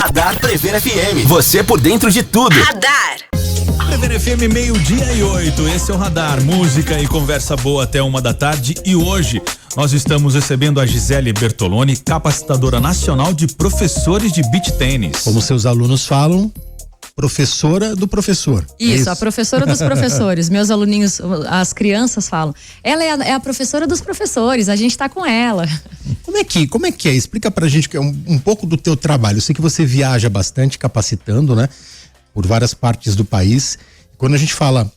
Radar Prever FM. Você por dentro de tudo. Radar. Prever FM 12:08. Esse é o Radar. Música e conversa boa até 1h da tarde. E hoje nós estamos recebendo a Gisele Bertoloni, capacitadora nacional de professores de beach tênis. Como seus alunos falam, professora do professor. Isso, a professora dos professores. Meus aluninhos, as crianças falam. Ela é a professora dos professores, a gente tá com ela. Como é que é? Explica pra gente um pouco do teu trabalho. Eu sei que você viaja bastante capacitando, né? Por várias partes do país. Quando a gente fala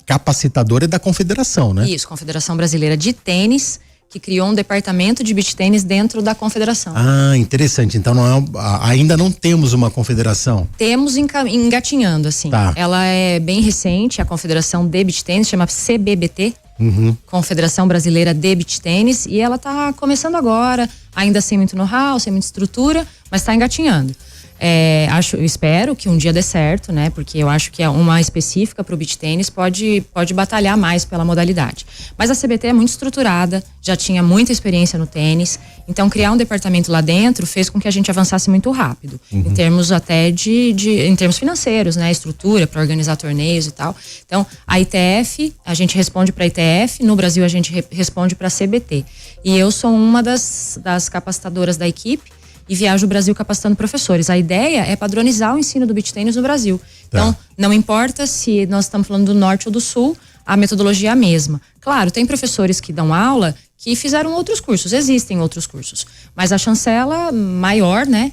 capacitador é da confederação, né? Isso, Confederação Brasileira de Tênis, que criou um departamento de beach tênis dentro da confederação. Ah, interessante. Então ainda não temos uma confederação. Temos engatinhando, assim. Tá. Ela é bem recente, a Confederação de Beach Tênis, chama CBBT, Confederação Brasileira de Beach Tênis, e ela tá começando agora, ainda sem muito know-how, sem muita estrutura, mas tá engatinhando. Espero que um dia dê certo, né? Porque eu acho que uma específica para o beach tênis pode batalhar mais pela modalidade. Mas a CBT é muito estruturada, já tinha muita experiência no tênis, então criar um departamento lá dentro fez com que a gente avançasse muito rápido, em termos até em termos financeiros, né? Estrutura para organizar torneios e tal. Então a ITF, a gente responde para a ITF, no Brasil a gente responde para a CBT. E eu sou uma das capacitadoras da equipe e viajo o Brasil capacitando professores. A ideia é padronizar o ensino do beach tênis no Brasil. Então, não importa se nós estamos falando do norte ou do sul, a metodologia é a mesma. Claro, tem professores que dão aula que fizeram outros cursos, existem outros cursos. Mas a chancela maior, né,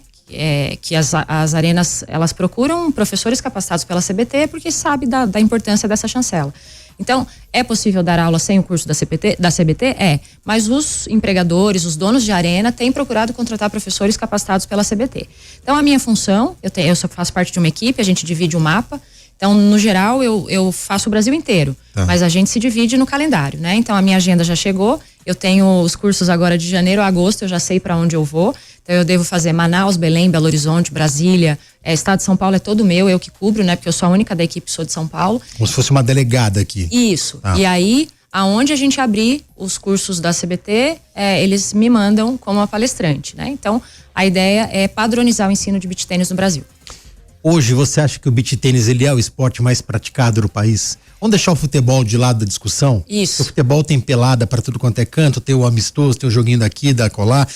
que as arenas, elas procuram professores capacitados pela CBT porque sabe da importância dessa chancela. Então, é possível dar aula sem o curso da CBT? Mas os empregadores, os donos de arena têm procurado contratar professores capacitados pela CBT. Então, a minha função, eu só faço parte de uma equipe, a gente divide o mapa. Então, no geral, eu faço o Brasil inteiro, mas a gente se divide no calendário, né? Então, a minha agenda já chegou, eu tenho os cursos agora de janeiro a agosto, eu já sei para onde eu vou. Então, eu devo fazer Manaus, Belém, Belo Horizonte, Brasília, estado de São Paulo é todo meu, eu que cubro, né? Porque eu sou a única da equipe que sou de São Paulo. Como se fosse uma delegada aqui. Isso. E aí, aonde a gente abrir os cursos da CBT, eles me mandam como uma palestrante, né? Então, a ideia é padronizar o ensino de beach tênis no Brasil. Hoje, você acha que o beach tênis ele é o esporte mais praticado no país? Vamos deixar o futebol de lado da discussão? Isso. O futebol tem pelada para tudo quanto é canto, tem o amistoso, tem o joguinho daqui, da colar.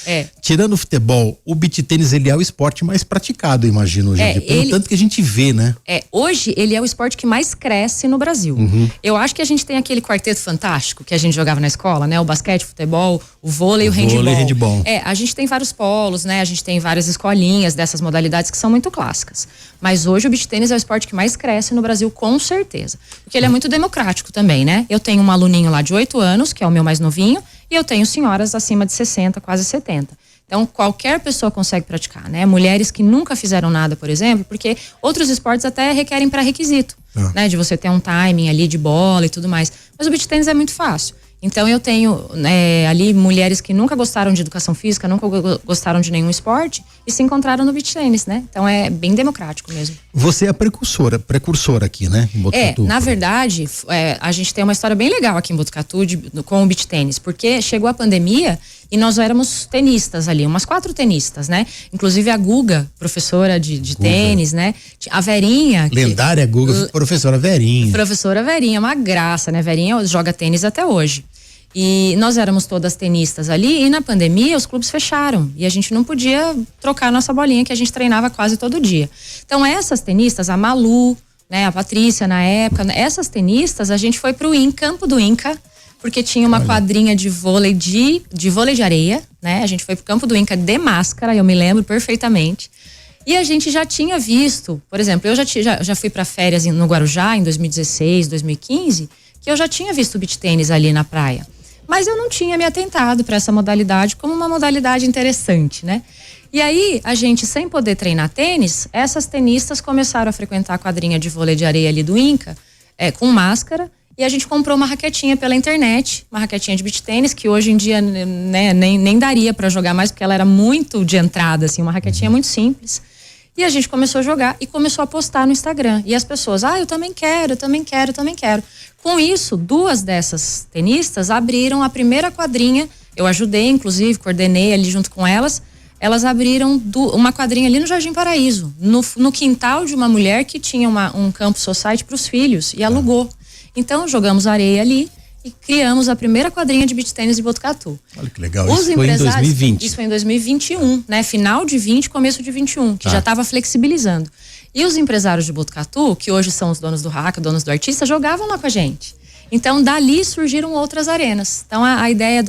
Tirando o futebol, o beach tênis ele é o esporte mais praticado, imagino, hoje em dia. Pelo tanto que a gente vê, né? Hoje ele é o esporte que mais cresce no Brasil. Eu acho que a gente tem aquele quarteto fantástico que a gente jogava na escola, né? O basquete, o futebol, o vôlei e o handebol. Vôlei e handebol. A gente tem vários polos, né? A gente tem várias escolinhas dessas modalidades que são muito clássicas. Mas hoje o beach tênis é o esporte que mais cresce no Brasil, com certeza. Porque ele é muito democrático também, né? Eu tenho um aluninho lá de 8 anos, que é o meu mais novinho, e eu tenho senhoras acima de 60, quase 70. Então, qualquer pessoa consegue praticar, né? Mulheres que nunca fizeram nada, por exemplo, porque outros esportes até requerem pré-requisito, né? De você ter um timing ali de bola e tudo mais. Mas o beach tênis é muito fácil. Então, eu tenho ali mulheres que nunca gostaram de educação física, nunca gostaram de nenhum esporte e se encontraram no beach tênis, né? Então, é bem democrático mesmo. Você é a precursora aqui, né? Em Botucatu. Na verdade, a gente tem uma história bem legal aqui em Botucatu com o beach tênis, porque chegou a pandemia e nós éramos tenistas ali, umas 4 tenistas, né? Inclusive a Guga, professora de tênis, né? A Verinha. Lendária Guga, professora Verinha. Professora Verinha, uma graça, né? Verinha joga tênis até hoje. E nós éramos todas tenistas ali e na pandemia os clubes fecharam e a gente não podia trocar a nossa bolinha que a gente treinava quase todo dia. Então essas tenistas, a Malu, né, a Patrícia na época, essas tenistas a gente foi pro campo do Inca, porque tinha uma quadrinha de vôlei de vôlei de areia, né? A gente foi pro campo do Inca de máscara, eu me lembro perfeitamente. E a gente já tinha visto, por exemplo, eu já fui para férias no Guarujá em 2016, 2015, que eu já tinha visto o beach tênis ali na praia. Mas eu não tinha me atentado para essa modalidade como uma modalidade interessante, né? E aí, a gente, sem poder treinar tênis, essas tenistas começaram a frequentar a quadrinha de vôlei de areia ali do Inca, com máscara, e a gente comprou uma raquetinha pela internet, uma raquetinha de beach tênis, que hoje em dia, né, nem daria para jogar mais, porque ela era muito de entrada, assim, uma raquetinha muito simples. E a gente começou a jogar e começou a postar no Instagram. E as pessoas, eu também quero, eu também quero, eu também quero. Com isso, 2 dessas tenistas abriram a primeira quadrinha. Eu ajudei, inclusive, coordenei ali junto com elas, elas abriram uma quadrinha ali no Jardim Paraíso, no quintal de uma mulher que tinha um campo society para os filhos e alugou. Então jogamos areia ali e criamos a primeira quadrinha de beach tênis de Botucatu. Olha que legal, isso foi em 2020. Isso foi em 2021, né? Final de 20, começo de 21, que já estava flexibilizando. E os empresários de Botucatu, que hoje são os donos do Raca, donos do Artista, jogavam lá com a gente. Então, dali surgiram outras arenas. Então, a ideia,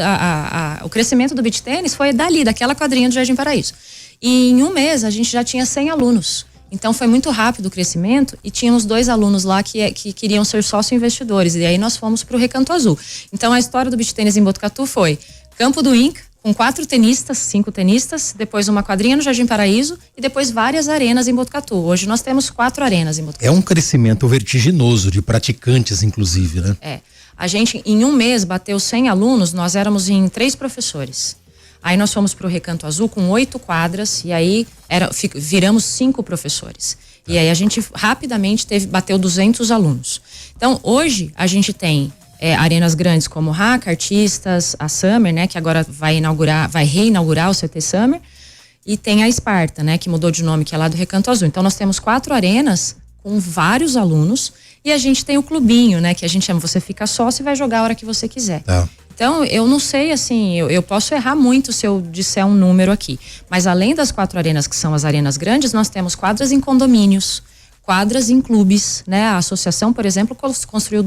o crescimento do beach tênis foi dali, daquela quadrinha do Jardim Paraíso. E em um mês, a gente já tinha 100 alunos. Então, foi muito rápido o crescimento e tínhamos 2 alunos lá que queriam ser sócio-investidores. E aí, nós fomos para o Recanto Azul. Então, a história do beach tênis em Botucatu foi Campo do Inca, com 4 tenistas, 5 tenistas, depois uma quadrinha no Jardim Paraíso e depois várias arenas em Botucatu. Hoje nós temos 4 arenas em Botucatu. É um crescimento vertiginoso de praticantes, inclusive, né? É. A gente, em um mês, bateu 100 alunos, nós éramos em 3 professores. Aí nós fomos para o Recanto Azul com 8 quadras e aí viramos 5 professores. E aí a gente rapidamente bateu 200 alunos. Então, hoje a gente tem arenas grandes como o Raca, Artistas, a Summer, né, que agora vai reinaugurar o CT Summer, e tem a Esparta, né, que mudou de nome, que é lá do Recanto Azul. Então nós temos 4 arenas com vários alunos e a gente tem o clubinho, né, que a gente chama, você fica sócio e vai jogar a hora que você quiser. Então, eu não sei, assim, eu posso errar muito se eu disser um número aqui, mas além das 4 arenas, que são as arenas grandes, nós temos quadras em condomínios, quadras em clubes, né, a associação, por exemplo, construiu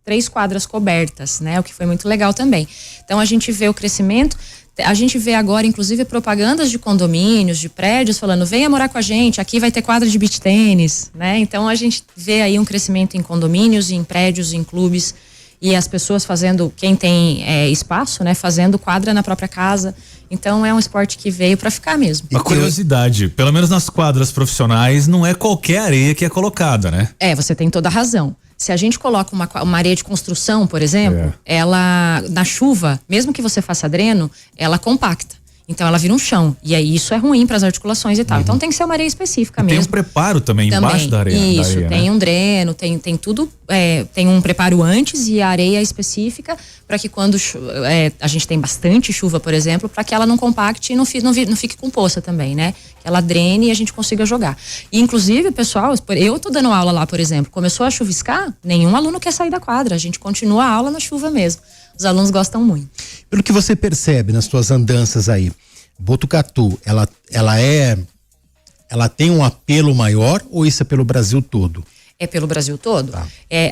3 quadras cobertas, né? O que foi muito legal também. Então a gente vê o crescimento, a gente vê agora inclusive propagandas de condomínios, de prédios falando, venha morar com a gente, aqui vai ter quadra de beach tênis, né? Então a gente vê aí um crescimento em condomínios, em prédios, em clubes e as pessoas fazendo, quem tem espaço, né? Fazendo quadra na própria casa. Então é um esporte que veio para ficar mesmo. Uma curiosidade, pelo menos nas quadras profissionais não é qualquer areia que é colocada, né? Você tem toda a razão. Se a gente coloca uma areia de construção, por exemplo, ela, na chuva, mesmo que você faça dreno, ela compacta. Então ela vira um chão. E aí isso é ruim para as articulações e tal. Então tem que ser uma areia específica mesmo. Tem um preparo também embaixo da areia. Isso, tem um dreno, tem tudo. Tem um preparo antes e a areia específica para que quando a gente tem bastante chuva, por exemplo, para que ela não compacte e não fique com poça também, né? Que ela drene e a gente consiga jogar. E inclusive, pessoal, eu tô dando aula lá, por exemplo, começou a chuviscar, nenhum aluno quer sair da quadra. A gente continua a aula na chuva mesmo. Os alunos gostam muito. Pelo que você percebe nas suas andanças aí, Botucatu, ela tem um apelo maior ou isso é pelo Brasil todo? É pelo Brasil todo.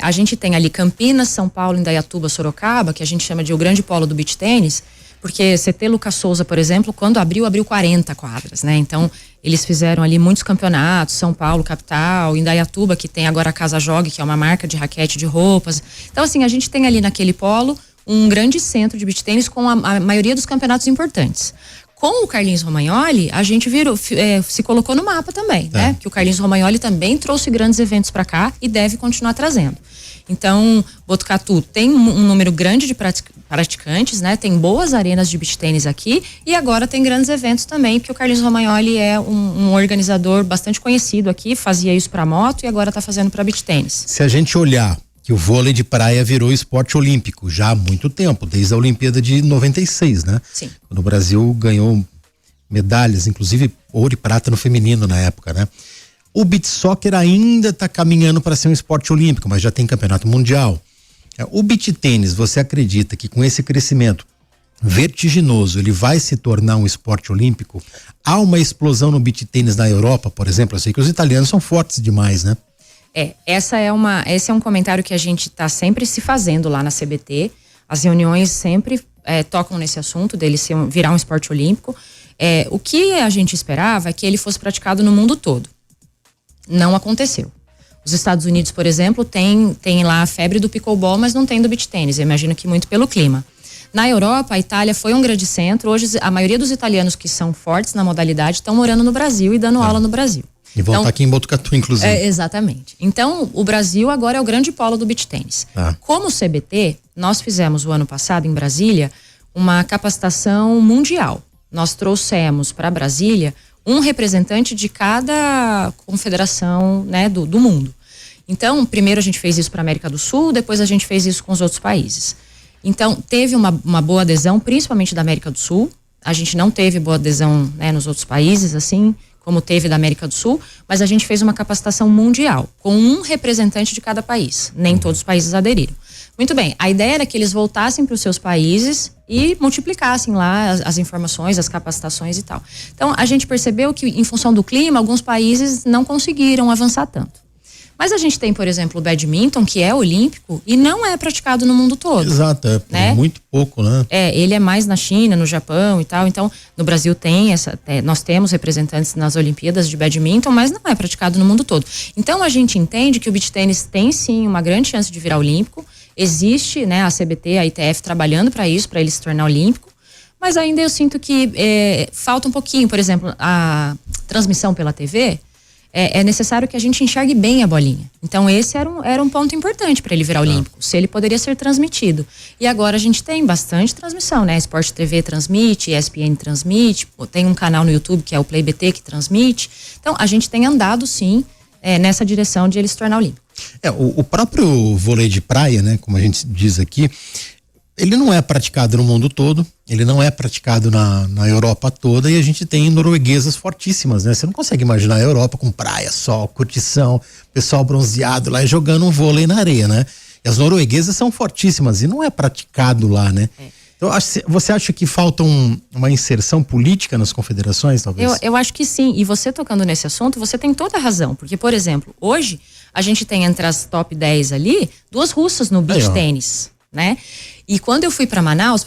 A gente tem ali Campinas, São Paulo, Indaiatuba, Sorocaba, que a gente chama de o grande polo do beach tênis, porque CT Lucas Souza, por exemplo, quando abriu 40 quadras, né? Então, eles fizeram ali muitos campeonatos, São Paulo, capital, Indaiatuba, que tem agora a Casa Jogue, que é uma marca de raquete de roupas. Então, assim, a gente tem ali naquele polo um grande centro de beach tênis com a maioria dos campeonatos importantes. Com o Carlinhos Romagnoli, a gente se colocou no mapa também, né? Que o Carlinhos Romagnoli também trouxe grandes eventos para cá e deve continuar trazendo. Então, Botucatu tem um número grande de praticantes, né? Tem boas arenas de beach tênis aqui e agora tem grandes eventos também, porque o Carlinhos Romagnoli é um organizador bastante conhecido aqui, fazia isso para moto e agora está fazendo para beach tênis. Se a gente olhar que o vôlei de praia virou esporte olímpico já há muito tempo, desde a Olimpíada de 96, né? Sim. Quando o Brasil ganhou medalhas, inclusive ouro e prata no feminino na época, né? O beach soccer ainda está caminhando para ser um esporte olímpico, mas já tem campeonato mundial. O beach tênis, você acredita que com esse crescimento vertiginoso ele vai se tornar um esporte olímpico? Há uma explosão no beach tênis na Europa, por exemplo? Eu sei que os italianos são fortes demais, né? Esse é um comentário que a gente está sempre se fazendo lá na CBT. As reuniões sempre tocam nesse assunto dele virar um esporte olímpico. O que a gente esperava é que ele fosse praticado no mundo todo. Não aconteceu. Os Estados Unidos, por exemplo, tem lá a febre do pickleball, mas não tem do beach tênis. Eu imagino que muito pelo clima. Na Europa, a Itália foi um grande centro. Hoje, a maioria dos italianos que são fortes na modalidade estão morando no Brasil e dando aula no Brasil. E vão estar aqui em Botucatu, inclusive. Exatamente. Então, o Brasil agora é o grande polo do beach tênis. Como CBT, nós fizemos o ano passado, em Brasília, uma capacitação mundial. Nós trouxemos para Brasília um representante de cada confederação, né, do mundo. Então, primeiro a gente fez isso para a América do Sul, depois a gente fez isso com os outros países. Então, teve uma boa adesão, principalmente da América do Sul, a gente não teve boa adesão, né, nos outros países, assim, como teve da América do Sul, mas a gente fez uma capacitação mundial, com um representante de cada país. Nem todos os países aderiram. Muito bem, a ideia era que eles voltassem para os seus países e multiplicassem lá as informações, as capacitações e tal. Então, a gente percebeu que, em função do clima, alguns países não conseguiram avançar tanto. Mas a gente tem, por exemplo, o badminton, que é olímpico e não é praticado no mundo todo. Exato, né? Muito pouco, né? Ele é mais na China, no Japão e tal. Então, no Brasil nós temos representantes nas Olimpíadas de badminton, mas não é praticado no mundo todo. Então, a gente entende que o beach tênis tem sim uma grande chance de virar olímpico. Existe, né, a CBT, a ITF trabalhando para isso, para ele se tornar olímpico. Mas ainda eu sinto que falta um pouquinho. Por exemplo, a transmissão pela TV. É necessário que a gente enxergue bem a bolinha. Então esse era um ponto importante para ele virar olímpico, se ele poderia ser transmitido. E agora a gente tem bastante transmissão, né? Sport TV transmite, ESPN transmite, tem um canal no YouTube que é o Play BT que transmite. Então a gente tem andado sim nessa direção de ele se tornar olímpico. O próprio vôlei de praia, né? Como a gente diz aqui, ele não é praticado no mundo todo, ele não é praticado na Europa toda, e a gente tem norueguesas fortíssimas, né? Você não consegue imaginar a Europa com praia, sol, curtição, pessoal bronzeado lá e jogando um vôlei na areia, né? E as norueguesas são fortíssimas e não é praticado lá, né? Então, você acha que falta uma inserção política nas confederações, talvez? Eu acho que sim, e você tocando nesse assunto, você tem toda a razão, porque, por exemplo, hoje a gente tem entre as top 10 ali, 2 russas no beach tênis, né? E quando eu fui para Manaus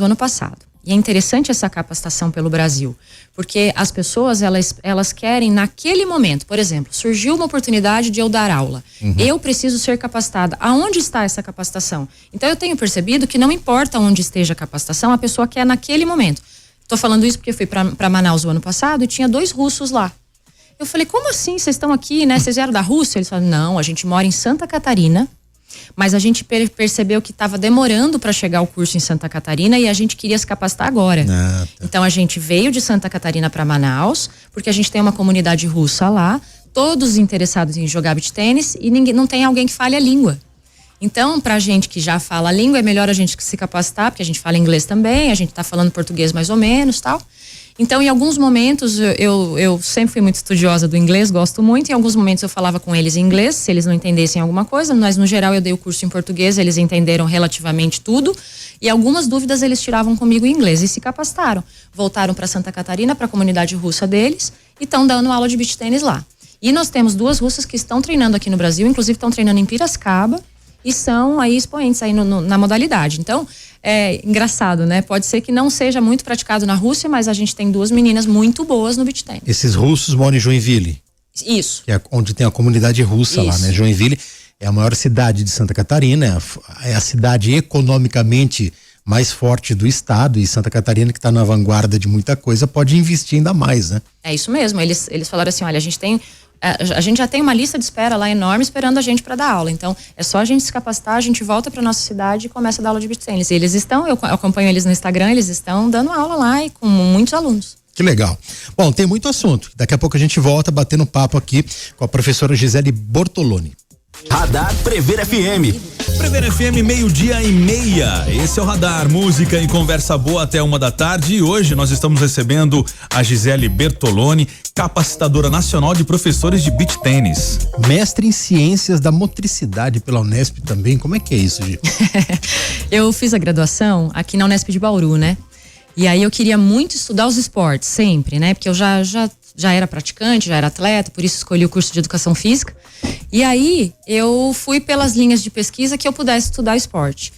o ano passado. E é interessante essa capacitação pelo Brasil, porque as pessoas, elas querem naquele momento, por exemplo, surgiu uma oportunidade de eu dar aula. Eu preciso ser capacitada. Aonde está essa capacitação? Então eu tenho percebido que não importa onde esteja a capacitação, a pessoa quer naquele momento. Estou falando isso porque eu fui para Manaus o ano passado e tinha 2 russos lá. Eu falei, como assim? Vocês estão aqui, né? Vocês vieram da Rússia? Eles falaram, não, a gente mora em Santa Catarina. Mas a gente percebeu que estava demorando para chegar o curso em Santa Catarina e a gente queria se capacitar agora. Então a gente veio de Santa Catarina para Manaus, porque a gente tem uma comunidade russa lá, todos interessados em jogar beach tênis e não tem alguém que fale a língua. Então, pra gente que já fala a língua, é melhor a gente se capacitar, porque a gente fala inglês também, a gente tá falando português mais ou menos, tal. Então, em alguns momentos, eu sempre fui muito estudiosa do inglês, gosto muito. Em alguns momentos eu falava com eles em inglês, se eles não entendessem alguma coisa, mas no geral eu dei o curso em português, eles entenderam relativamente tudo. E algumas dúvidas eles tiravam comigo em inglês e se capacitaram. Voltaram para Santa Catarina, para a comunidade russa deles, e estão dando aula de beach tênis lá. E nós temos 2 russas que estão treinando aqui no Brasil, inclusive estão treinando em Piracicaba, e são aí expoentes aí na modalidade. Então, é engraçado, né? Pode ser que não seja muito praticado na Rússia, mas a gente tem 2 meninas muito boas no beach tênis. Esses russos moram em Joinville. Isso. Que é onde tem a comunidade russa. Isso. Lá, né? Joinville é a maior cidade de Santa Catarina, é a cidade economicamente mais forte do estado, e Santa Catarina, que está na vanguarda de muita coisa, pode investir ainda mais, né? É isso mesmo. Eles falaram assim, olha, a gente já tem uma lista de espera lá enorme esperando a gente para dar aula. Então, é só a gente se capacitar, a gente volta para nossa cidade e começa a dar aula de beach tênis. E eles estão, eu acompanho eles no Instagram, eles estão dando aula lá e com muitos alunos. Que legal. Bom, tem muito assunto. Daqui a pouco a gente volta batendo papo aqui com a professora Gisele Bortoloni. Radar Prever FM. Prever FM 12:30. Esse é o Radar, música e conversa boa até 1 da tarde. E hoje nós estamos recebendo a Gisele Bertoloni, capacitadora nacional de professores de beach tênis. Mestre em ciências da motricidade pela Unesp também. Como é que é isso, Gi? Eu fiz a graduação aqui na Unesp de Bauru, né? E aí eu queria muito estudar os esportes, sempre, né? Porque eu já era praticante, já era atleta, por isso escolhi o curso de educação física. E aí eu fui pelas linhas de pesquisa que eu pudesse estudar esporte.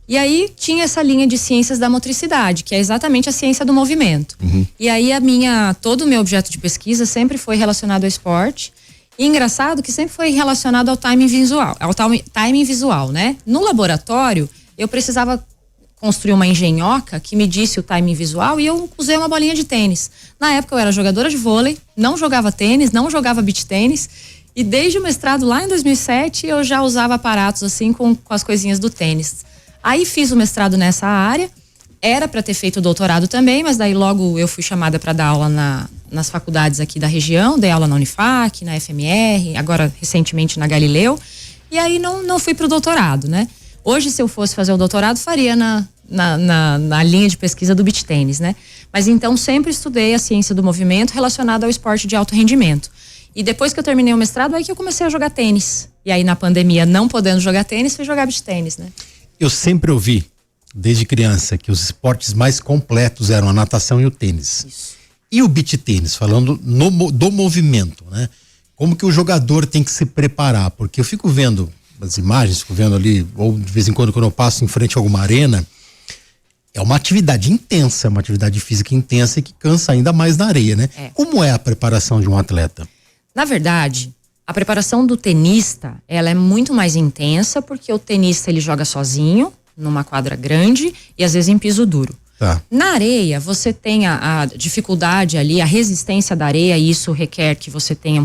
E aí tinha essa linha de ciências da motricidade, que é exatamente a ciência do movimento. E aí todo o meu objeto de pesquisa sempre foi relacionado ao esporte. E engraçado que sempre foi relacionado ao timing visual, né? No laboratório, eu precisava construir uma engenhoca que me disse o timing visual e eu usei uma bolinha de tênis. Na época eu era jogadora de vôlei, não jogava tênis, não jogava beach tênis, e desde o mestrado lá em 2007 eu já usava aparatos assim com as coisinhas do tênis. Aí fiz o mestrado nessa área, era para ter feito o doutorado também, mas daí logo eu fui chamada para dar aula nas faculdades aqui da região, dei aula na Unifac, na FMR, agora recentemente na Galileu, e aí não fui pro doutorado, né? Hoje, se eu fosse fazer o doutorado, faria na linha de pesquisa do beach tênis, né? Mas então sempre estudei a ciência do movimento relacionada ao esporte de alto rendimento. E depois que eu terminei o mestrado, aí que eu comecei a jogar tênis. E aí na pandemia, não podendo jogar tênis, fui jogar beach tênis, né? Eu sempre ouvi, desde criança, que os esportes mais completos eram a natação e o tênis. Isso. E o beach tênis, falando do movimento, né? Como que o jogador tem que se preparar? Porque eu fico vendo as imagens, fico vendo ali, ou de vez em quando eu passo em frente a alguma arena, é uma atividade intensa, uma atividade física intensa e que cansa ainda mais na areia, né? Como é a preparação de um atleta? Na verdade, a preparação do tenista, ela é muito mais intensa porque o tenista ele joga sozinho, numa quadra grande e às vezes em piso duro. Tá. Na areia, você tem a dificuldade ali, a resistência da areia, e isso requer que você tenha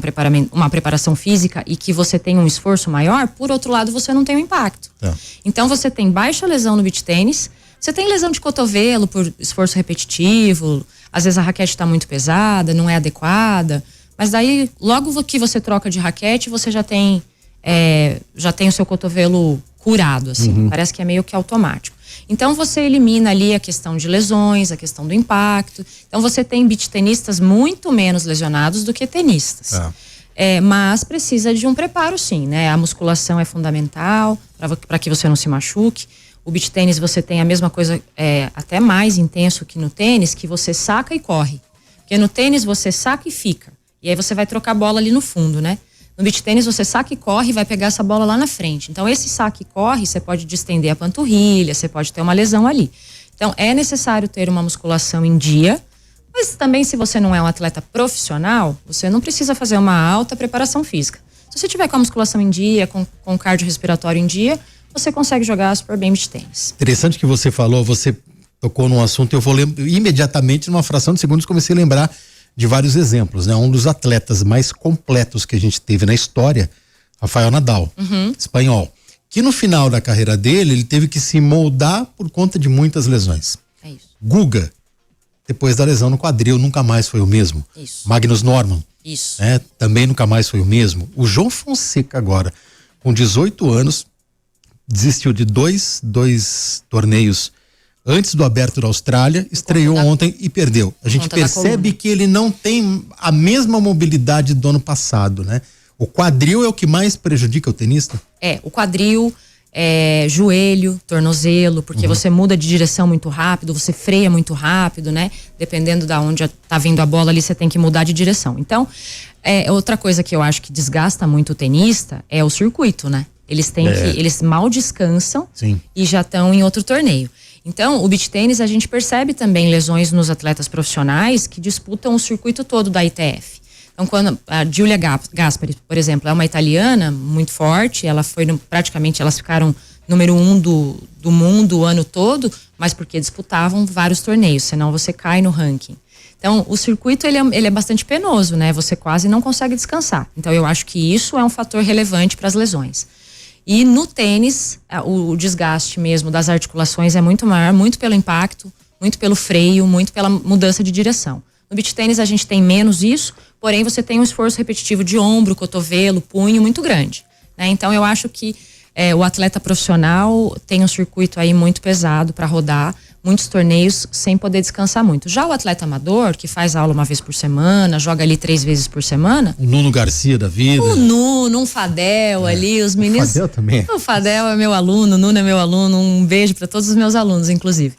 uma preparação física e que você tenha um esforço maior. Por outro lado, você não tem o impacto. Tá. Então você tem baixa lesão no beach tênis, você tem lesão de cotovelo por esforço repetitivo, às vezes a raquete está muito pesada, não é adequada. Mas daí, logo que você troca de raquete, você já tem o seu cotovelo curado, assim. Parece que é meio que automático. Então, você elimina ali a questão de lesões, a questão do impacto. Então, você tem beach tenistas muito menos lesionados do que tenistas. Mas precisa de um preparo, sim, né? A musculação é fundamental para que você não se machuque. O beach tênis, você tem a mesma coisa, até mais intenso que no tênis, que você saca e corre. Porque no tênis, você saca e fica. E aí você vai trocar a bola ali no fundo, né? No beach tênis você saca e corre e vai pegar essa bola lá na frente. Então esse saque e corre, você pode distender a panturrilha, você pode ter uma lesão ali. Então é necessário ter uma musculação em dia, mas também se você não é um atleta profissional, você não precisa fazer uma alta preparação física. Se você tiver com a musculação em dia, com o cardiorrespiratório em dia, você consegue jogar super bem beach tênis. Interessante que você falou, você tocou num assunto, eu vou imediatamente, numa fração de segundos, comecei a lembrar de vários exemplos, né? Um dos atletas mais completos que a gente teve na história, Rafael Nadal, espanhol, que no final da carreira dele, ele teve que se moldar por conta de muitas lesões. É isso. Guga, depois da lesão no quadril, nunca mais foi o mesmo. Isso. Magnus Norman, Isso. também nunca mais foi o mesmo. O João Fonseca agora, com 18 anos, desistiu de dois torneios antes do Aberto da Austrália, estreou ontem e perdeu. A gente percebe que ele não tem a mesma mobilidade do ano passado, né? O quadril é o que mais prejudica o tenista? O quadril, joelho, tornozelo, porque você muda de direção muito rápido, você freia muito rápido, né? Dependendo da onde tá vindo a bola ali, você tem que mudar de direção. Então, outra coisa que eu acho que desgasta muito o tenista é o circuito, né? Eles mal descansam. Sim. E já estão em outro torneio. Então, o beach tênis, a gente percebe também lesões nos atletas profissionais que disputam o circuito todo da ITF. Então, quando a Giulia Gaspari, por exemplo, é uma italiana muito forte, ela foi praticamente, elas ficaram número 1 do mundo o ano todo, mas porque disputavam vários torneios, senão você cai no ranking. Então, o circuito, ele é bastante penoso, né? Você quase não consegue descansar. Então, eu acho que isso é um fator relevante para as lesões. E no tênis, o desgaste mesmo das articulações é muito maior, muito pelo impacto, muito pelo freio, muito pela mudança de direção. No beach tênis a gente tem menos isso, porém você tem um esforço repetitivo de ombro, cotovelo, punho muito grande, né? Então eu acho que o atleta profissional tem um circuito aí muito pesado para rodar, muitos torneios sem poder descansar muito. Já o atleta amador, que faz aula uma vez por semana, joga ali 3 vezes por semana. O Nuno Garcia da vida. O Nuno, um Fadel ali, os meninos. O Fadel também. O Fadel é meu aluno, o Nuno é meu aluno, um beijo para todos os meus alunos, inclusive.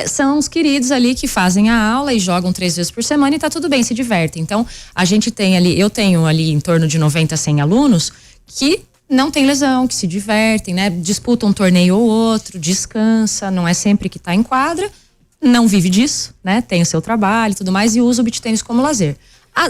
São os queridos ali que fazem a aula e jogam 3 vezes por semana e tá tudo bem, se divertem. Então, a gente tem ali, eu tenho ali em torno de 90 a 100 alunos que não tem lesão, que se divertem, né? Disputam um torneio ou outro, descansa, não é sempre que tá em quadra, não vive disso, né? Tem o seu trabalho e tudo mais e usa o beach tênis como lazer.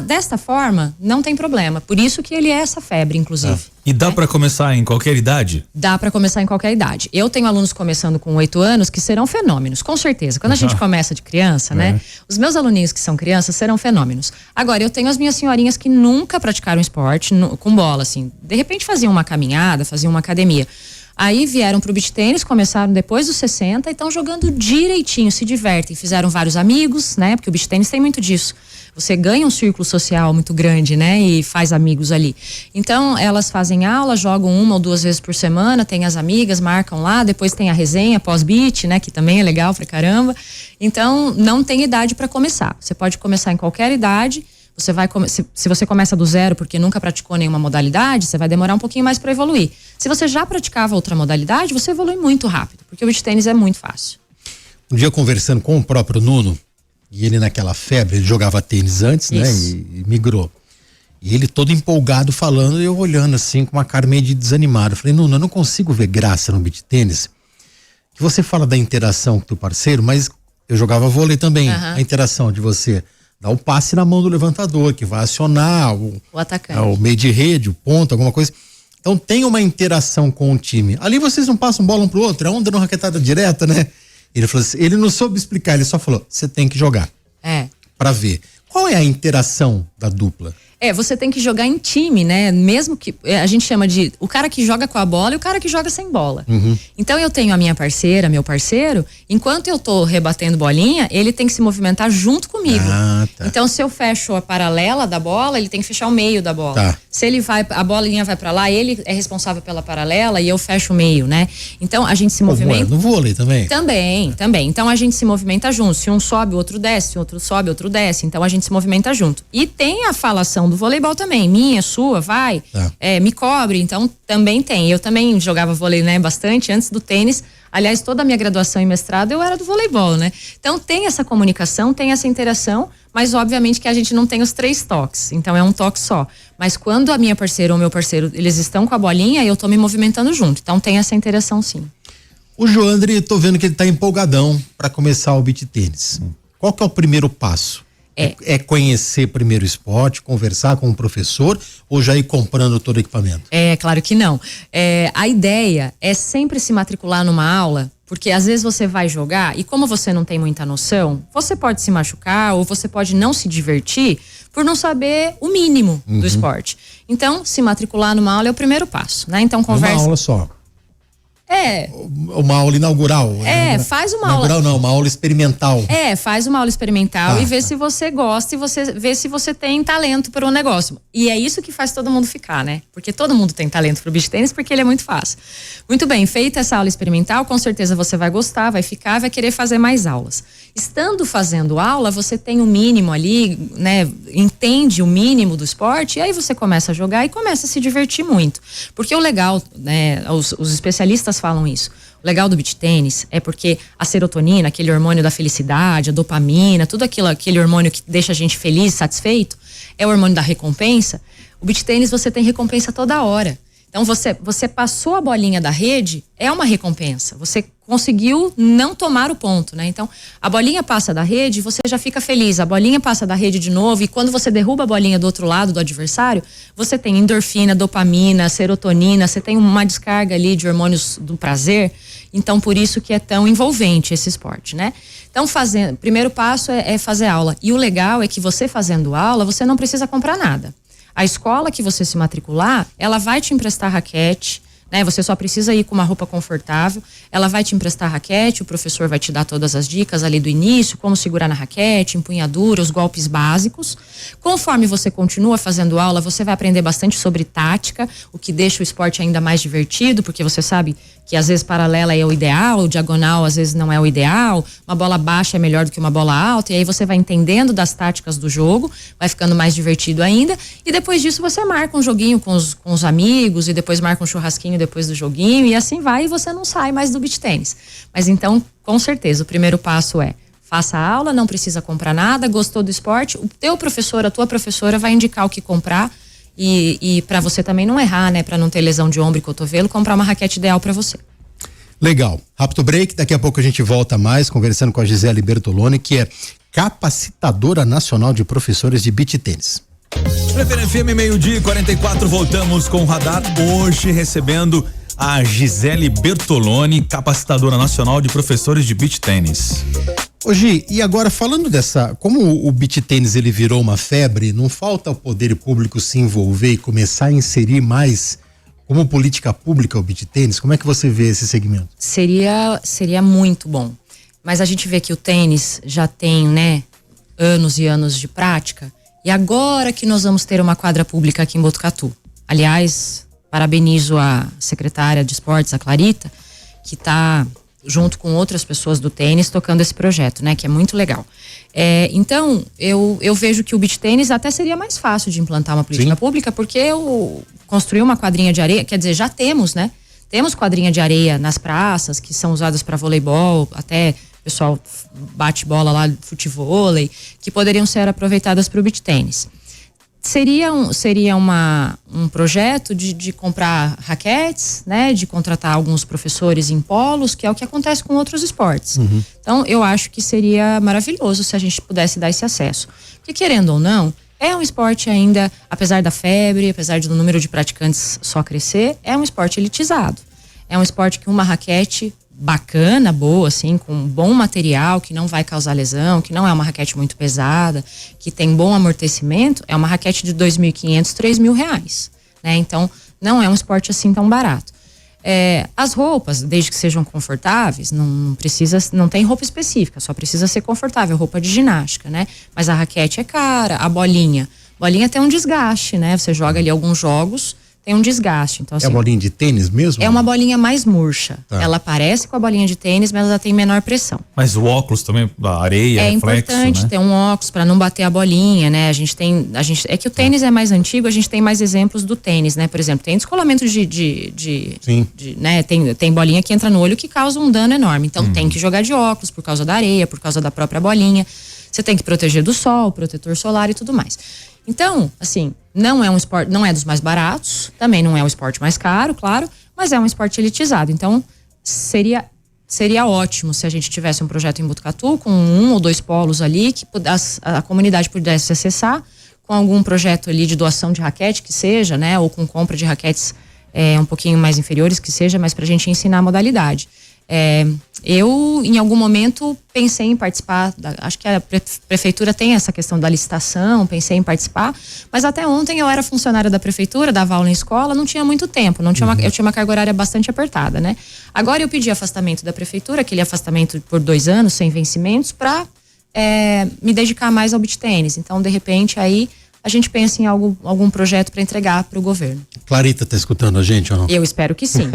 Desta forma, não tem problema. Por isso que ele é essa febre, inclusive. E dá para começar em qualquer idade? Dá para começar em qualquer idade. Eu tenho alunos começando com 8 anos que serão fenômenos, com certeza. Quando a gente começa de criança, né? Os meus aluninhos que são crianças serão fenômenos. Agora, eu tenho as minhas senhorinhas que nunca praticaram esporte com bola, assim. De repente faziam uma caminhada, faziam uma academia. Aí vieram pro beach tênis, começaram depois dos 60 e estão jogando direitinho, se divertem. Fizeram vários amigos, né? Porque o beach tênis tem muito disso. você ganha um círculo social muito grande, né? E faz amigos ali. Então, elas fazem aula, jogam 1 ou 2 vezes por semana, tem as amigas, marcam lá, depois tem a resenha pós-beat, né? Que também é legal pra caramba. Então, não tem idade para começar. Você pode começar em qualquer idade. Você vai se você começa do zero porque nunca praticou nenhuma modalidade, você vai demorar um pouquinho mais para evoluir. Se você já praticava outra modalidade, você evolui muito rápido, porque o beach tênis é muito fácil. Um dia conversando com o próprio Nuno, e ele naquela febre, ele jogava tênis antes, né? E migrou. E ele todo empolgado falando, e eu olhando assim com uma cara meio de desanimado. Eu falei, Nuno, eu não consigo ver graça no beach tênis. Que você fala da interação com o teu parceiro, mas eu jogava vôlei também. A interação de você dá o passe na mão do levantador, que vai acionar o atacante, o meio de rede, o ponto, alguma coisa. Então tem uma interação com o time. Ali vocês não passam bola um pro outro, é um dando uma raquetada direta, né? Ele falou assim, ele não soube explicar, ele só falou, você tem que jogar. Pra ver. Qual é a interação da dupla? Você tem que jogar em time, né? Mesmo que a gente chama de o cara que joga com a bola e o cara que joga sem bola. Então eu tenho a minha parceira, meu parceiro, enquanto eu tô rebatendo bolinha, ele tem que se movimentar junto comigo. Então se eu fecho a paralela da bola, ele tem que fechar o meio da bola. Se ele vai, a bolinha vai pra lá, ele é responsável pela paralela e eu fecho o meio, né? Então a gente se movimenta. No vôlei também? Também. Então a gente se movimenta junto. Se um sobe, o outro desce. Se o outro sobe, o outro desce. Então a gente se movimenta junto. E tem a falação do voleibol também, minha, sua, vai, me cobre, então também tem. Eu também jogava vôlei, né, bastante antes do tênis. Aliás, toda a minha graduação e mestrado eu era do voleibol, né? Então tem essa comunicação, tem essa interação, mas obviamente que a gente não tem os 3 toques, então é um toque só. Mas quando a minha parceira ou meu parceiro, eles estão com a bolinha, eu tô me movimentando junto, então tem essa interação sim. O Joandre, tô vendo que ele tá empolgadão para começar o beach tênis. Qual que é o primeiro passo? É conhecer primeiro o esporte, conversar com o professor ou já ir comprando todo o equipamento? Claro que não. A ideia é sempre se matricular numa aula, porque às vezes você vai jogar e como você não tem muita noção, você pode se machucar ou você pode não se divertir por não saber o mínimo do esporte. Então, se matricular numa aula é o primeiro passo, né? Então, conversa. Uma aula só. Uma aula inaugural. Faz uma inaugural aula. Não, uma aula experimental. Faz uma aula experimental e vê se você gosta e você vê se você tem talento para o negócio. E é isso que faz todo mundo ficar, né? Porque todo mundo tem talento pro beach tênis porque ele é muito fácil. Muito bem, feita essa aula experimental, com certeza você vai gostar, vai ficar, vai querer fazer mais aulas. Estando fazendo aula, você tem o mínimo ali, né? Entende o mínimo do esporte e aí você começa a jogar e começa a se divertir muito. Porque o legal, né? Os especialistas falam isso. O legal do beach tênis é porque a serotonina, aquele hormônio da felicidade, a dopamina, tudo aquele hormônio que deixa a gente feliz, satisfeito, é o hormônio da recompensa. O beach tênis você tem recompensa toda hora. Então você passou a bolinha da rede, é uma recompensa. Você conseguiu não tomar o ponto, né? Então, a bolinha passa da rede, você já fica feliz. A bolinha passa da rede de novo e quando você derruba a bolinha do outro lado do adversário, você tem endorfina, dopamina, serotonina, você tem uma descarga ali de hormônios do prazer. Então, por isso que é tão envolvente esse esporte, né? Então, primeiro passo é fazer aula. E o legal é que você fazendo aula, você não precisa comprar nada. A escola que você se matricular, ela vai te emprestar raquete, né? Você só precisa ir com uma roupa confortável, ela vai te emprestar raquete, o professor vai te dar todas as dicas ali do início, como segurar na raquete, empunhadura, os golpes básicos. Conforme você continua fazendo aula, você vai aprender bastante sobre tática, o que deixa o esporte ainda mais divertido, porque você sabe que às vezes paralela é o ideal, o diagonal às vezes não é o ideal, uma bola baixa é melhor do que uma bola alta, e aí você vai entendendo das táticas do jogo, vai ficando mais divertido ainda, e depois disso você marca um joguinho com os amigos, e depois marca um churrasquinho depois do joguinho, e assim vai, e você não sai mais do beach tênis. Mas então, com certeza, o primeiro passo é faça a aula, não precisa comprar nada, gostou do esporte, o teu professor, a tua professora vai indicar o que comprar, e para você também não errar, né? Para não ter lesão de ombro e cotovelo, comprar uma raquete ideal para você. Legal. Rápido break, daqui a pouco a gente volta mais conversando com a Gisele Bertoloni, que é capacitadora nacional de professores de beach tênis. Prefere FM, 12:44, voltamos com o Radar, hoje recebendo a Gisele Bertoloni, capacitadora nacional de professores de beach tênis. Gi, e agora falando como o beach tênis ele virou uma febre, não falta o poder público se envolver e começar a inserir mais como política pública o beach tênis? Como é que você vê esse segmento? Seria muito bom, mas a gente vê que o tênis já tem, né, anos e anos de prática, e agora que nós vamos ter uma quadra pública aqui em Botucatu. Aliás, parabenizo a secretária de esportes, a Clarita, que está junto com outras pessoas do tênis tocando esse projeto, né? Que é muito legal. Então, eu vejo que o beach tênis até seria mais fácil de implantar uma política pública, porque eu construí uma quadrinha de areia, quer dizer, já temos, né? Temos quadrinha de areia nas praças, que são usadas para voleibol, até o pessoal bate bola lá, futevôlei, que poderiam ser aproveitadas para o beach tênis. Seria um projeto de comprar raquetes, né? De contratar alguns professores em polos, que é o que acontece com outros esportes. Então, eu acho que seria maravilhoso se a gente pudesse dar esse acesso. Porque, querendo ou não, é um esporte ainda, apesar da febre, apesar do número de praticantes só crescer, é um esporte elitizado. É um esporte que uma raquete bacana, boa, assim, com bom material, que não vai causar lesão, que não é uma raquete muito pesada, que tem bom amortecimento, é uma raquete de R$2.500, R$3.000, né? Então, não é um esporte assim tão barato. As roupas, desde que sejam confortáveis, não tem roupa específica, só precisa ser confortável, roupa de ginástica, né? Mas a raquete é cara, a bolinha tem um desgaste, né? Você joga ali alguns jogos, tem um desgaste. Então, assim, é a bolinha de tênis mesmo? É uma bolinha mais murcha. Tá. Ela parece com a bolinha de tênis, mas ela tem menor pressão. Mas o óculos também, da areia, é reflexo, importante, né? Ter um óculos para não bater a bolinha, né? É que o tênis é mais antigo, a gente tem mais exemplos do tênis, né? Por exemplo, tem descolamento né? Tem bolinha que entra no olho que causa um dano enorme. Então tem que jogar de óculos por causa da areia, por causa da própria bolinha. Você tem que proteger do sol, protetor solar e tudo mais. Então, assim, não é um esporte, não é dos mais baratos, também não é o esporte mais caro, claro, mas é um esporte elitizado. Então, seria ótimo se a gente tivesse um projeto em Botucatu com 1 ou 2 polos ali, que a comunidade pudesse acessar, com algum projeto ali de doação de raquete que seja, né, ou com compra de raquetes um pouquinho mais inferiores que seja, mas pra gente ensinar a modalidade. Eu, em algum momento, pensei em participar, acho que a prefeitura tem essa questão da licitação, pensei em participar, mas até ontem eu era funcionária da prefeitura, dava aula em escola, não tinha muito tempo, eu tinha uma carga horária bastante apertada, né? Agora eu pedi afastamento da prefeitura, aquele afastamento por 2 anos, sem vencimentos, para me dedicar mais ao beach tênis. Então, de repente, aí a gente pensa em algum projeto para entregar para o governo. Clarita tá escutando a gente ou não? Eu espero que sim.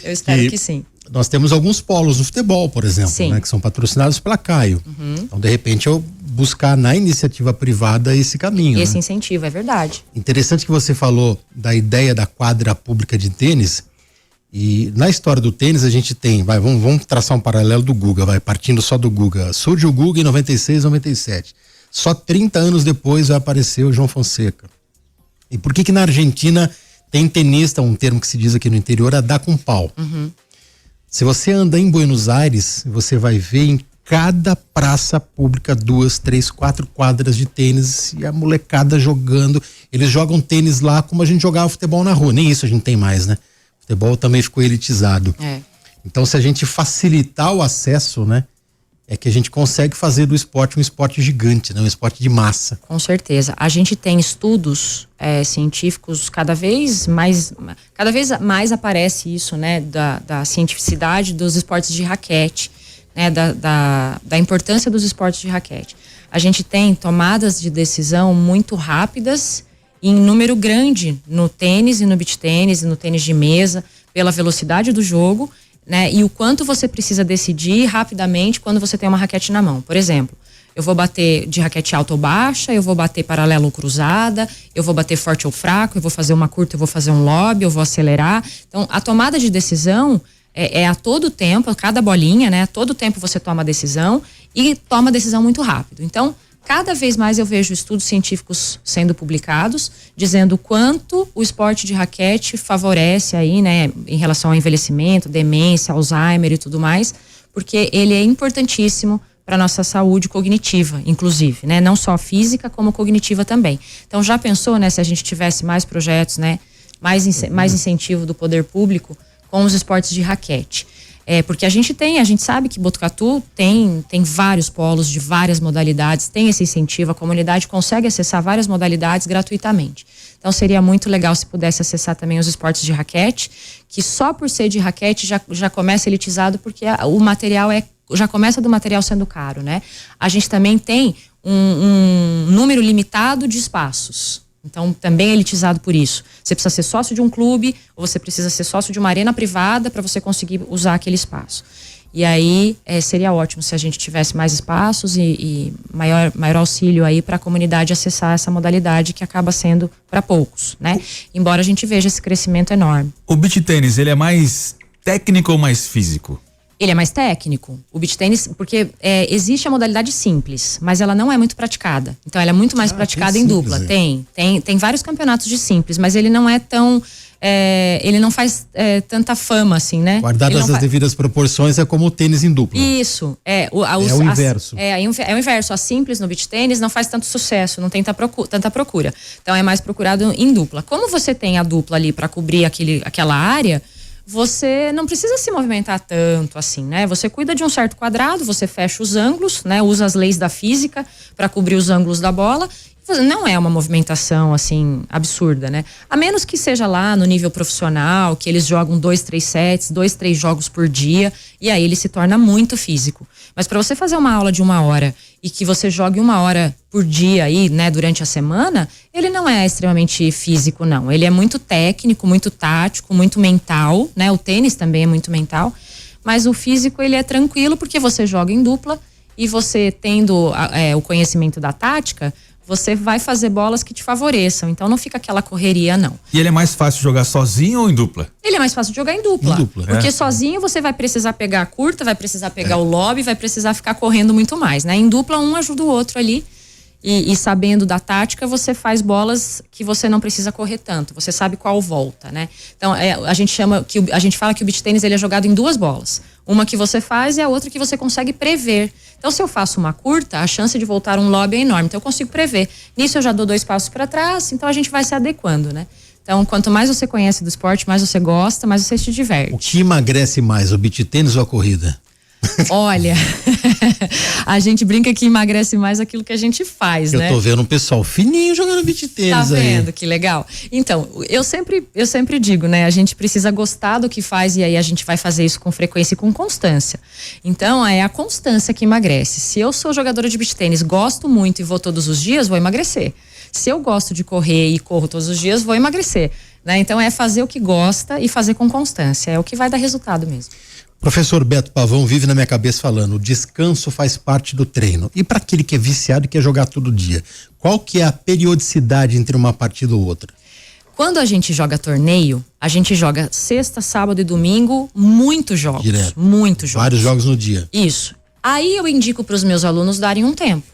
Eu espero que sim. Nós temos alguns polos no futebol, por exemplo, né, que são patrocinados pela Caio. Então, de repente, eu buscar na iniciativa privada esse caminho. Esse incentivo, é verdade. Interessante que você falou da ideia da quadra pública de tênis. E na história do tênis a gente tem, vamos traçar um paralelo do Guga, partindo só do Guga. Surge o Guga em 96, 97. Só 30 anos depois vai aparecer o João Fonseca. E por que na Argentina tem tenista, um termo que se diz aqui no interior, a dar com pau? Se você anda em Buenos Aires, você vai ver em cada praça pública 2, 3, 4 quadras de tênis e a molecada jogando. Eles jogam tênis lá como a gente jogava futebol na rua. Nem isso a gente tem mais, né? O futebol também ficou elitizado. Então, se a gente facilitar o acesso, né? É que a gente consegue fazer do esporte um esporte gigante, né? Um esporte de massa. Com certeza. A gente tem estudos científicos, cada vez mais aparece isso, né? Da cientificidade dos esportes de raquete, né? Da importância dos esportes de raquete. A gente tem tomadas de decisão muito rápidas em número grande no tênis e no beach tênis e no tênis de mesa, pela velocidade do jogo, né? E o quanto você precisa decidir rapidamente quando você tem uma raquete na mão. Por exemplo, eu vou bater de raquete alta ou baixa, eu vou bater paralelo ou cruzada, eu vou bater forte ou fraco, eu vou fazer uma curta, eu vou fazer um lob, eu vou acelerar. Então, a tomada de decisão é a todo tempo, a cada bolinha, né? A todo tempo você toma a decisão e toma a decisão muito rápido. Então, cada vez mais eu vejo estudos científicos sendo publicados, dizendo quanto o esporte de raquete favorece aí, né, em relação ao envelhecimento, demência, Alzheimer e tudo mais, porque ele é importantíssimo para nossa saúde cognitiva, inclusive, né, não só física como cognitiva também. Então, já pensou, né, se a gente tivesse mais projetos, né, mais incentivo do poder público com os esportes de raquete? Porque a gente sabe que Botucatu tem vários polos de várias modalidades, tem esse incentivo, a comunidade consegue acessar várias modalidades gratuitamente. Então seria muito legal se pudesse acessar também os esportes de raquete, que só por ser de raquete já começa elitizado, porque o material é já começa do material sendo caro, né? A gente também tem um número limitado de espaços. Então, também é elitizado por isso. Você precisa ser sócio de um clube ou você precisa ser sócio de uma arena privada para você conseguir usar aquele espaço. E aí, seria ótimo se a gente tivesse mais espaços e maior auxílio aí para a comunidade acessar essa modalidade que acaba sendo para poucos, né? Embora a gente veja esse crescimento enorme. O beach tênis, ele é mais técnico ou mais físico? Ele é mais técnico, o beach tênis, porque existe a modalidade simples, mas ela não é muito praticada. Então ela é muito mais praticada em dupla. Tem vários campeonatos de simples, mas ele não é tão... ele não faz tanta fama assim, né? Guardadas as devidas proporções, é como o tênis em dupla. Isso, o inverso. É o inverso. A simples no beach tênis não faz tanto sucesso, não tem tanta procura. Então é mais procurado em dupla. Como você tem a dupla ali para cobrir aquela área, você não precisa se movimentar tanto assim, né? Você cuida de um certo quadrado, você fecha os ângulos, né? Usa as leis da física para cobrir os ângulos da bola. Não é uma movimentação assim absurda, né? A menos que seja lá no nível profissional, que eles jogam 2, 3 sets, 2, 3 jogos por dia, e aí ele se torna muito físico. Mas para você fazer uma aula de 1 hora e que você jogue 1 hora por dia aí, né, durante a semana, ele não é extremamente físico, não. Ele é muito técnico, muito tático, muito mental, né? O tênis também é muito mental, mas o físico ele é tranquilo porque você joga em dupla e você tendo o conhecimento da tática, você vai fazer bolas que te favoreçam. Então não fica aquela correria, não. E ele é mais fácil jogar sozinho ou em dupla? Ele é mais fácil de jogar em dupla. Porque sozinho você vai precisar pegar a curta, vai precisar pegar o lobby, vai precisar ficar correndo muito mais, né? Em dupla, um ajuda o outro ali. E sabendo da tática, você faz bolas que você não precisa correr tanto. Você sabe qual volta, né? Então, a gente fala que o beach tênis ele é jogado em 2 bolas. Uma que você faz e a outra que você consegue prever. Então, se eu faço uma curta, a chance de voltar um lobby é enorme. Então, eu consigo prever. Nisso, eu já dou 2 passos para trás. Então, a gente vai se adequando, né? Então, quanto mais você conhece do esporte, mais você gosta, mais você se diverte. O que emagrece mais, o beach tênis ou a corrida? Olha, a gente brinca que emagrece mais aquilo que a gente faz, né? Eu tô vendo um pessoal fininho jogando beach tênis aí. Tá vendo? Que legal. Então, eu sempre digo, né? A gente precisa gostar do que faz e aí a gente vai fazer isso com frequência e com constância. Então, é a constância que emagrece. Se eu sou jogadora de beach tênis, gosto muito e vou todos os dias, vou emagrecer. Se eu gosto de correr e corro todos os dias, vou emagrecer, né? Então, é fazer o que gosta e fazer com constância. É o que vai dar resultado mesmo. Professor Beto Pavão vive na minha cabeça falando, o descanso faz parte do treino. E para aquele que é viciado e quer jogar todo dia, qual que é a periodicidade entre uma partida ou outra? Quando a gente joga torneio, a gente joga sexta, sábado e domingo, muitos jogos. Direto. Muitos jogos. Vários jogos no dia. Isso. Aí eu indico para os meus alunos darem um tempo.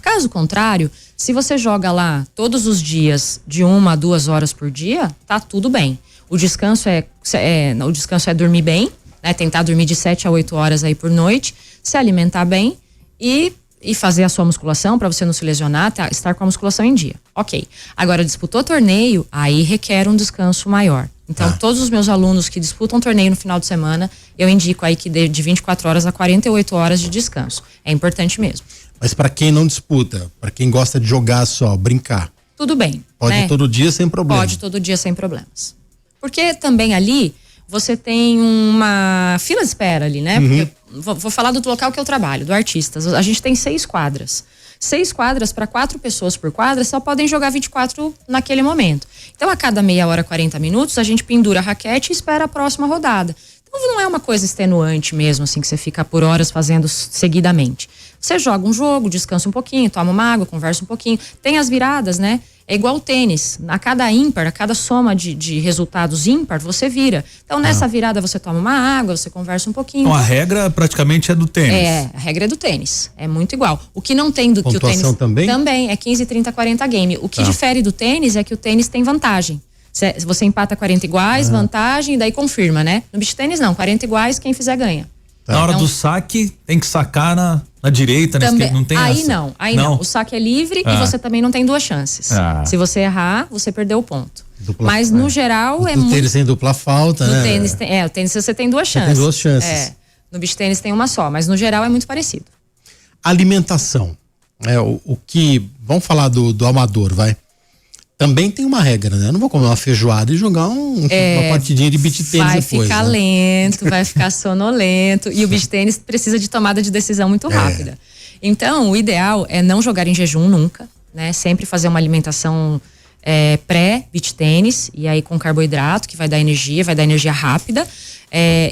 Caso contrário, se você joga lá todos os dias de 1 a 2 horas por dia, tá tudo bem. O descanso é dormir bem, né? Tentar dormir de 7 a 8 horas aí por noite, se alimentar bem e fazer a sua musculação para você não se lesionar, estar com a musculação em dia. Ok. Agora, disputou torneio, aí requer um descanso maior. Então, todos os meus alunos que disputam torneio no final de semana, eu indico aí que dê de 24 horas a 48 horas de descanso. É importante mesmo. Mas para quem não disputa, para quem gosta de jogar só, brincar. Tudo bem. Pode né? todo dia sem problema. Pode todo dia sem problemas. Porque também ali você tem uma fila de espera ali, né? Vou falar do local que eu trabalho, do Artistas. A gente tem 6 quadras. 6 quadras para 4 pessoas por quadra só podem jogar 24 naquele momento. Então, a cada meia hora, 40 minutos, a gente pendura a raquete e espera a próxima rodada. Então, não é uma coisa extenuante mesmo, assim, que você fica por horas fazendo seguidamente. Você joga um jogo, descansa um pouquinho, toma uma água, conversa um pouquinho. Tem as viradas, né? É igual o tênis. A cada ímpar, a cada soma de resultados ímpar, você vira. Então, nessa virada, você toma uma água, você conversa um pouquinho. Então, a regra praticamente é do tênis. A regra é do tênis. É muito igual. O que não tem do que o tênis... Pontuação também? Também. É 15, 30, 40 game. O que difere do tênis é que o tênis tem vantagem. Você empata 40 iguais, vantagem, e daí confirma, né? No beach tênis, não. 40 iguais, quem fizer ganha. Na hora do saque, tem que sacar na direita, na esquerda, não tem aí essa. Aí não. O saque é livre e você também não tem 2 chances. Se você errar, você perdeu o ponto. Mas no geral é muito... No tênis tem dupla falta, né? O tênis você tem 2 chances. Tem 2 chances. No beach tênis tem uma só, mas no geral é muito parecido. Alimentação. O que... Vamos falar do amador, vai. também tem uma regra, né? Eu não vou comer uma feijoada e jogar uma partidinha de beach tênis vai depois. Ficar lento, vai ficar sonolento. E o beach tênis precisa de tomada de decisão muito rápida. Então, o ideal é não jogar em jejum nunca, né? Sempre fazer uma alimentação pré-beach tênis, e aí com carboidrato, que vai dar energia rápida.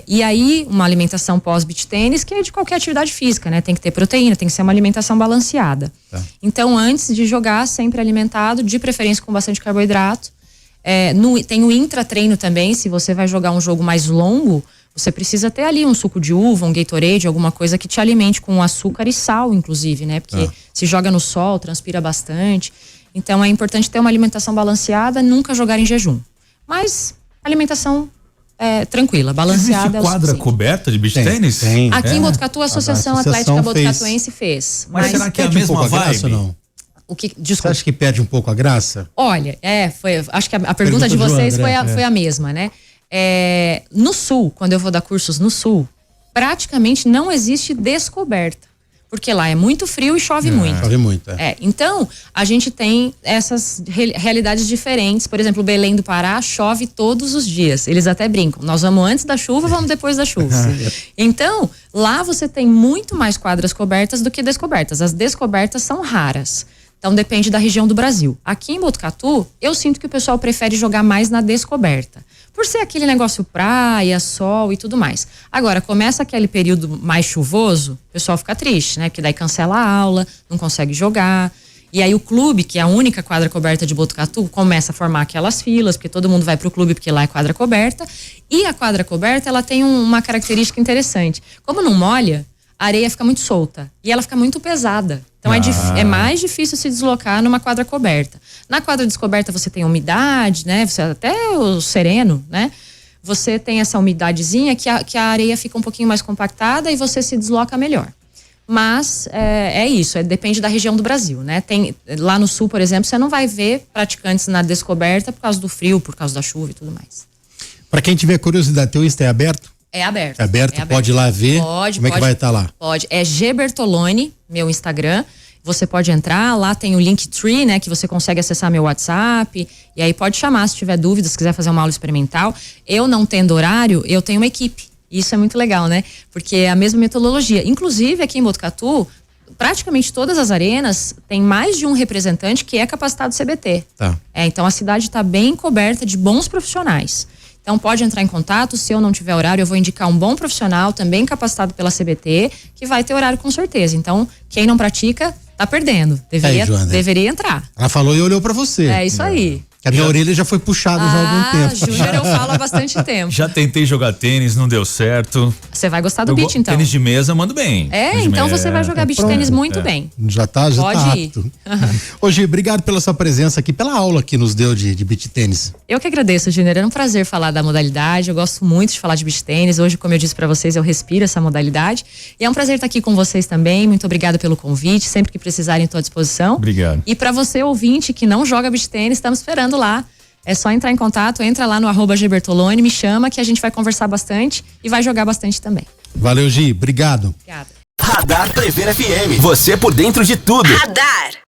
E aí, uma alimentação pós-beach tênis, que é de qualquer atividade física, né? Tem que ter proteína, tem que ser uma alimentação balanceada. Tá. Então, antes de jogar, sempre alimentado, de preferência com bastante carboidrato. Tem o intratreino também, se você vai jogar um jogo mais longo, você precisa ter ali um suco de uva, um Gatorade, alguma coisa que te alimente com açúcar e sal, inclusive, né? Porque se joga no sol, transpira bastante. Então, é importante ter uma alimentação balanceada, nunca jogar em jejum. Mas, alimentação tranquila, balanceada. Existe quadra coberta de beach tênis? Tem. Aqui em Botucatu, a Associação Atlética Botucatuense fez. Mas será que é a mesma vibe? Ou não? Você acha que perde um pouco a graça? Olha, acho que a pergunta de vocês foi a mesma, né? No Sul, quando eu vou dar cursos no Sul, praticamente não existe descoberta. Porque lá é muito frio e chove muito. Chove muito, Então, a gente tem essas realidades diferentes. Por exemplo, Belém do Pará chove todos os dias. Eles até brincam. Nós vamos antes da chuva, vamos depois da chuva. Então, lá você tem muito mais quadras cobertas do que descobertas. As descobertas são raras. Então, depende da região do Brasil. Aqui em Botucatu, eu sinto que o pessoal prefere jogar mais na descoberta. Por ser aquele negócio praia, sol e tudo mais. Agora, começa aquele período mais chuvoso, o pessoal fica triste, né? Porque daí cancela a aula, não consegue jogar. E aí o clube, que é a única quadra coberta de Botucatu, começa a formar aquelas filas, porque todo mundo vai pro clube porque lá é quadra coberta. E a quadra coberta, ela tem uma característica interessante. Como não molha, a areia fica muito solta e ela fica muito pesada. Então é mais difícil se deslocar numa quadra coberta. Na quadra descoberta você tem umidade, né? Você até o sereno, né? Você tem essa umidadezinha que a areia fica um pouquinho mais compactada e você se desloca melhor. Mas isso, depende da região do Brasil, né? Lá no sul, por exemplo, você não vai ver praticantes na descoberta por causa do frio, por causa da chuva e tudo mais. Para quem tiver curiosidade, teu Insta é aberto? É aberto. É aberto, pode ir lá ver? Pode. Como é que vai estar lá? Pode. É G Bertoloni, meu Instagram. Você pode entrar, lá tem o Linktree, né? Que você consegue acessar meu WhatsApp. E aí pode chamar se tiver dúvidas, se quiser fazer uma aula experimental. Eu não tendo horário, eu tenho uma equipe. Isso é muito legal, né? Porque é a mesma metodologia. Inclusive, aqui em Botucatu, praticamente todas as arenas têm mais de um representante que é capacitado CBT. Tá. Então a cidade está bem coberta de bons profissionais. Então pode entrar em contato, se eu não tiver horário eu vou indicar um bom profissional, também capacitado pela CBT, que vai ter horário com certeza. Então quem não pratica, tá perdendo, deveria entrar. Ela falou e olhou pra você. É isso aí. Que a minha orelha já foi puxada já há algum tempo. Júnior, eu falo há bastante tempo. Já tentei jogar tênis, não deu certo. Você vai gostar do beach, então. Tênis de mesa, mando bem. Então você vai jogar beach tênis muito bem. Já tá apto. Ô Gi, obrigado pela sua presença aqui, pela aula que nos deu de beach tênis. Eu que agradeço, Júnior. É um prazer falar da modalidade. Eu gosto muito de falar de beach tênis. Hoje, como eu disse pra vocês, eu respiro essa modalidade. E é um prazer estar aqui com vocês também. Muito obrigada pelo convite. Sempre que precisarem, estou à disposição. Obrigado. E pra você, ouvinte, que não joga beach tênis, estamos esperando lá. É só entrar em contato, entra lá no @gbertoloni, me chama que a gente vai conversar bastante e vai jogar bastante também. Valeu, Gi. Obrigado. Obrigada. Radar Prever FM. Você por dentro de tudo. Radar.